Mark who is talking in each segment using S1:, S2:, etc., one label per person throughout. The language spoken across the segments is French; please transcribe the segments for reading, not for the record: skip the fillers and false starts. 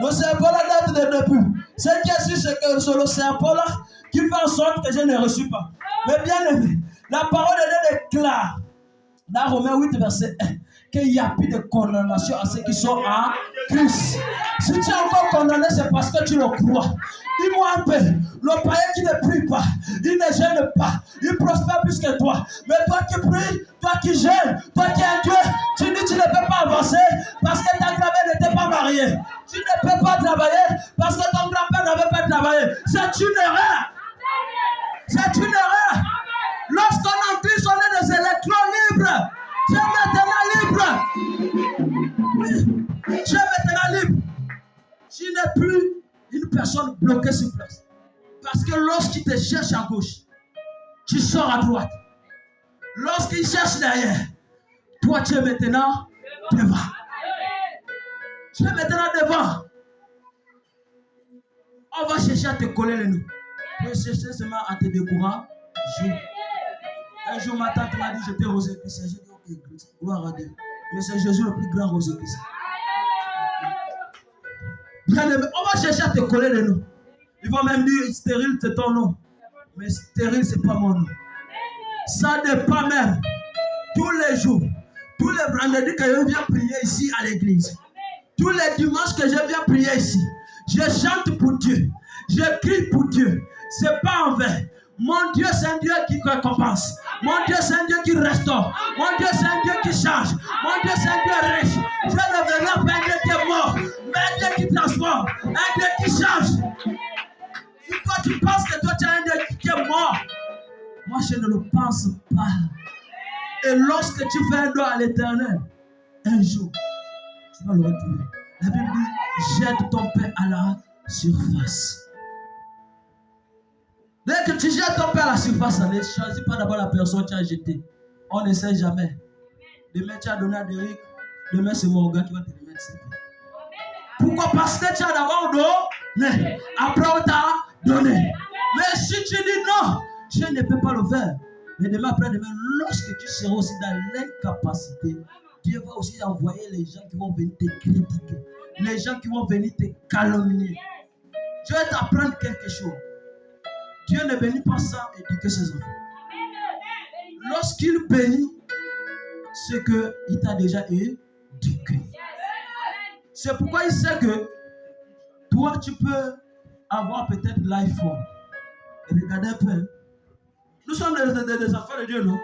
S1: Le serpent date de depuis. Ce qui est sûr, c'est que c'est le serpent là qui fait en sorte que je ne reçois pas. Mais bien aimé, la parole de Dieu déclare dans Romains 8, verset 1, qu'il n'y a plus de condamnation à ceux qui sont en Christ. Si tu es encore condamné, c'est parce que tu le crois. Dis-moi un peu, le païen qui ne prie pas, il ne gêne pas, il prospère plus que toi. Mais toi qui pries, toi qui gênes, toi qui es Dieu, tu dis que tu ne peux pas avancer parce que ta grand-mère n'était pas mariée. Tu ne peux pas travailler parce que ton grand-père n'avait pas travaillé. C'est une erreur. C'est une erreur. Lorsqu'on en Christ, on est des électrons libres. Tu es maintenant libre. Oui, tu es maintenant libre. Tu n'es plus une personne bloquée sur place. Parce que lorsqu'il te cherche à gauche, tu sors à droite. Lorsqu'il cherche derrière, toi tu es maintenant devant. Tu es maintenant devant. On va chercher à te coller les noms. On va chercher seulement à te décourager. Un jour, ma tante m'a dit, j'étais aux épices. J'ai dit, ok, gloire à Dieu. Mais c'est Jésus le plus grand aux épices. Bien aimé, on va chercher à te coller les noms. Ils vont même dire, stérile, c'est ton nom. Mais stérile, c'est pas mon nom. Ça dépend même. Tous les jours, tous les vendredis que je viens prier ici à l'église, tous les dimanches que je viens prier ici, je chante pour Dieu. Je crie pour Dieu. C'est pas en vain. Mon Dieu, c'est un Dieu qui récompense. Mon Dieu, c'est un Dieu qui restaure. Mon Dieu, c'est un Dieu qui change. Mon Dieu, c'est un Dieu riche. Dieu ne verra pas un Dieu qui est mort, mais un Dieu qui transforme, un Dieu qui change. Si toi, tu penses que toi, tu es un Dieu qui est mort, moi, je ne le pense pas. Et lorsque tu fais un don à l'Éternel, un jour, tu vas le retrouver. La Bible dit, jette ton pain à la surface. Dès que tu jettes ton pain à la surface, ne choisis pas d'abord la personne que tu as jetée. On ne sait jamais. Demain, tu as donné à Derek. Demain, c'est mon gars qui va te remettre ses pains. Pourquoi? Parce que tu as d'abord donné. Après, on t'a donné. Mais si tu dis non, je ne peux pas le faire. Mais demain, après-demain, lorsque tu seras aussi dans l'incapacité, Dieu va aussi envoyer les gens qui vont venir te critiquer. Les gens qui vont venir te calomnier. Dieu va t'apprendre quelque chose. Dieu ne bénit pas sans éduquer ses enfants. Lorsqu'il bénit, c'est qu'il t'a déjà éduqué. C'est pourquoi il sait que toi, tu peux avoir peut-être l'iPhone. Et regardez un peu. Nous sommes des enfants de Dieu, non?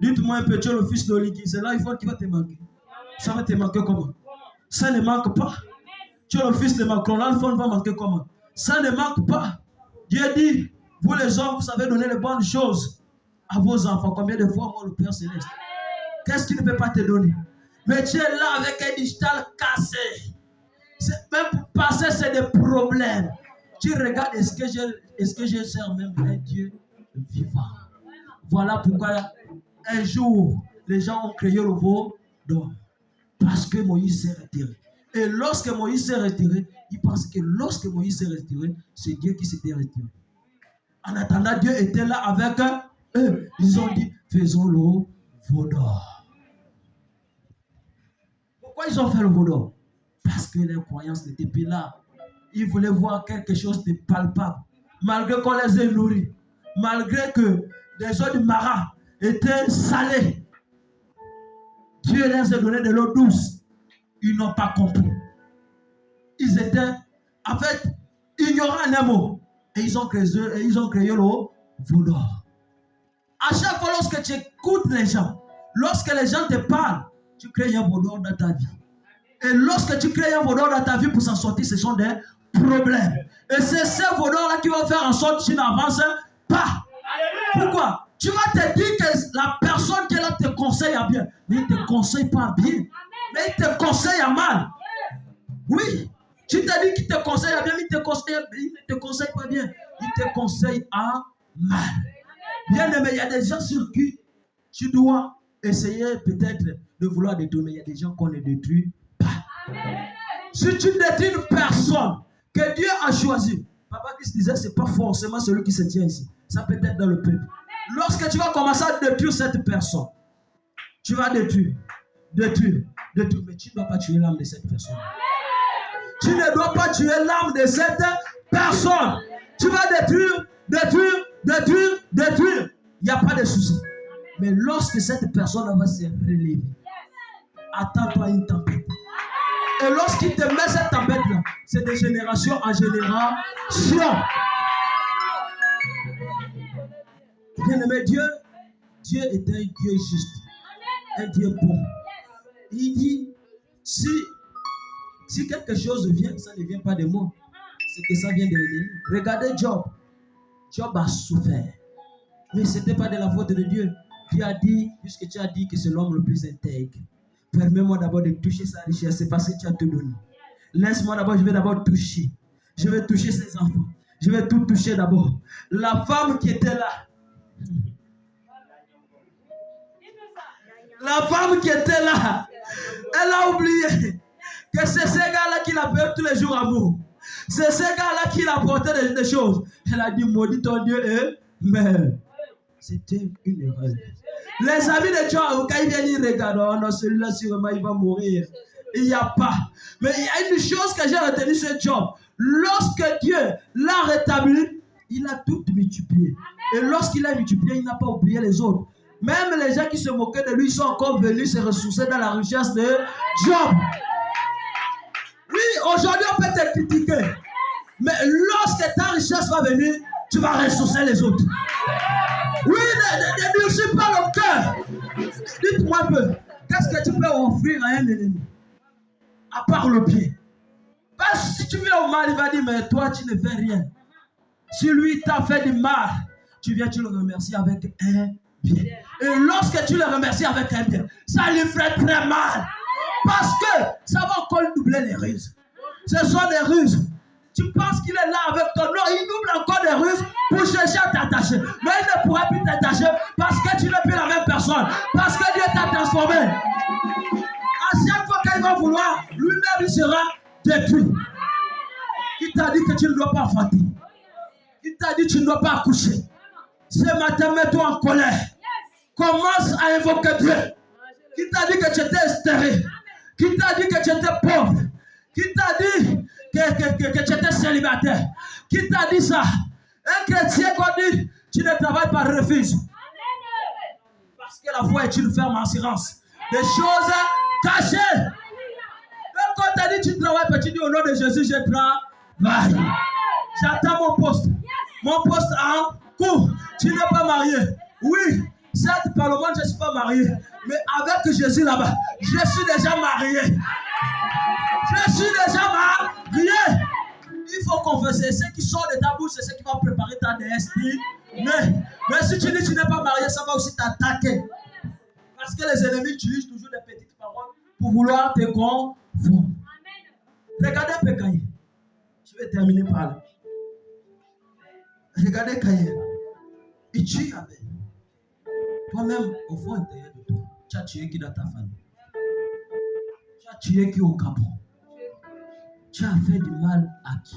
S1: Dites-moi un peu, tu es le fils d'Oligi. C'est l'iPhone qui va te manquer. Ça va te manquer comment? Ça ne manque pas. Tu es le fils de Macron. L'iPhone va manquer comment? Ça ne manque pas. Dieu dit, vous les hommes, vous savez donner les bonnes choses à vos enfants. Combien de fois, moi, le Père Céleste? Qu'est-ce qu'il ne peut pas te donner? Mais tu es là avec un digital cassé. Même pour passer, c'est des problèmes. Tu regardes, est-ce que je sers même un Dieu vivant? Voilà pourquoi un jour, les gens ont créé le veau d'or. Parce que Moïse s'est retiré. Et lorsque Moïse s'est retiré, ils pensent que lorsque Moïse s'est retiré, c'est Dieu qui s'était retiré. En attendant, Dieu était là avec eux. Ils ont dit, faisons le veau d'or. Pourquoi ils ont fait le veau d'or? Parce que les croyances n'étaient plus là. Ils voulaient voir quelque chose de palpable. Malgré qu'on les ait nourris. Malgré que les eaux du Mara étaient salées. Dieu les a donné de l'eau douce. Ils n'ont pas compris. Ils étaient, en fait, ignorants un mot. Et ils ont créé le veau d'or. À chaque fois, lorsque tu écoutes les gens, lorsque les gens te parlent, tu crées un veau d'or dans ta vie. Et lorsque tu crées un veau d'or dans ta vie pour s'en sortir, ce sont des problèmes. Et c'est ces veau d'or-là qui vont faire en sorte que tu n'avances pas. Pourquoi? Tu vas te dire que la personne qui est là te conseille à bien. Mais il ne te conseille pas à bien. Mais il te conseille à mal. Oui. Tu te dis qu'il te conseille à bien, mais il ne te conseille pas bien. Il te conseille à mal. Bien aimé, il y a des gens sur qui tu dois essayer peut-être de vouloir détruire. Mais il y a des gens qu'on ne détruit pas. Si tu détruis une personne que Dieu a choisie, Papa Christ disait, ce n'est pas forcément celui qui se tient ici. Ça peut être dans le peuple. Lorsque tu vas commencer à détruire cette personne, tu vas détruire. Mais tu ne dois pas tuer l'âme de cette personne. Tu ne dois pas tuer l'âme de cette personne. Tu vas détruire. Il n'y a pas de souci. Mais lorsque cette personne va se relever, attends-toi une tempête. Et lorsqu'il te met cette tempête-là, c'est de génération en génération. Bien-aimé, Dieu est un Dieu juste, un Dieu bon. Il dit, si quelque chose vient, ça ne vient pas de moi, c'est que ça vient de l'ennemi. Regardez Job. Job a souffert. Mais ce n'était pas de la faute de Dieu. Dieu a dit, puisque tu as dit que c'est l'homme le plus intègre, permets-moi d'abord de toucher sa richesse, c'est parce que tu as tout donné. Laisse-moi d'abord, je vais d'abord toucher. Je vais toucher ses enfants. Je vais tout toucher d'abord. La femme qui était là. La femme qui était là, elle a oublié que c'est ce gars-là qui l'appelle tous les jours amour. C'est ce gars-là qui l'apportait des choses. Elle a dit, maudit ton Dieu et mère. C'était une erreur. Les amis de Dieu, quand ils viennent, ils regardent, oh non, celui-là, sûrement, il va mourir. Il n'y a pas. Mais il y a une chose que j'ai retenue sur Job. Lorsque Dieu l'a rétabli, il a tout multiplié. Et lorsqu'il a multiplié, il n'a pas oublié les autres. Même les gens qui se moquaient de lui sont encore venus se ressourcer dans la richesse de Job. Oui, aujourd'hui on peut te critiquer. Mais lorsque ta richesse va venir, tu vas ressourcer les autres. Oui, ne durcis pas le cœur. Dites-moi un peu, qu'est-ce que tu peux offrir à un ennemi? À part le pied. Parce que si tu viens au mal, il va dire, mais toi tu ne fais rien. Si lui t'a fait du mal, tu viens, tu le remercies avec un bien. Et lorsque tu le remercies avec un bien, ça lui ferait très mal. Parce que ça va encore doubler les ruses. Ce sont des ruses. Tu penses qu'il est là avec toi. Non, il double encore des ruses pour chercher à t'attacher. Mais il ne pourra plus t'attacher parce que tu n'es plus la même personne. Parce que Dieu t'a transformé. À chaque fois qu'il va vouloir, lui-même il sera détruit. Il t'a dit que tu ne dois pas enfanter. Il t'a dit que tu ne dois pas accoucher. Ce matin, mets-toi en colère. Commence à invoquer Dieu. Qui t'a dit que tu étais stérile? Qui t'a dit que tu étais pauvre? Qui t'a dit que tu étais célibataire? Qui t'a dit ça? Un chrétien qu'on dit, tu ne travailles pas, refuse. Parce que la foi est une ferme assurance. Des choses cachées. Même quand t'a dit tu travailles pas, tu dis au nom de Jésus, je travaille. J'attends mon poste. Mon poste en cours. Tu n'es pas marié. Oui, certes, par le monde, je ne suis pas marié. Mais avec Jésus là-bas, je suis déjà marié. Je suis déjà marié. Il faut confesser. Ce qui sort de ta bouche, c'est ce qui va préparer ta destinée. Mais si tu dis que tu n'es pas marié, ça va aussi t'attaquer. Parce que les ennemis utilisent toujours des petites paroles pour vouloir te confondre. Regardez Pécaï. Je vais terminer par là. Regardez Caïn. Il tue Abel. Toi-même, au fond intérieur de toi, tu as tué qui dans ta famille? Tu as tué qui au Gabon? Tu as fait du mal à qui?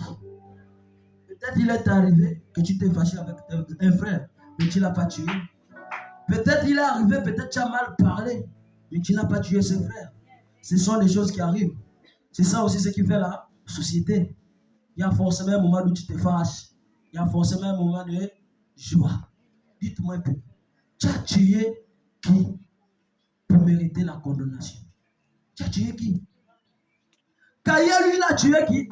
S1: Peut-être il est arrivé que tu t'es fâché avec un frère, mais tu ne l'as pas tué. Peut-être il est arrivé, peut-être tu as mal parlé, mais tu n'as pas tué ce frère. Ce sont des choses qui arrivent. C'est ça aussi ce qui fait la société. Il y a forcément un moment où tu te fâches. Il y a forcément un moment de joie. Dites-moi un peu. Tu as tué qui pour mériter la condamnation? Tu as tué qui? Caïn, lui, il a tué qui?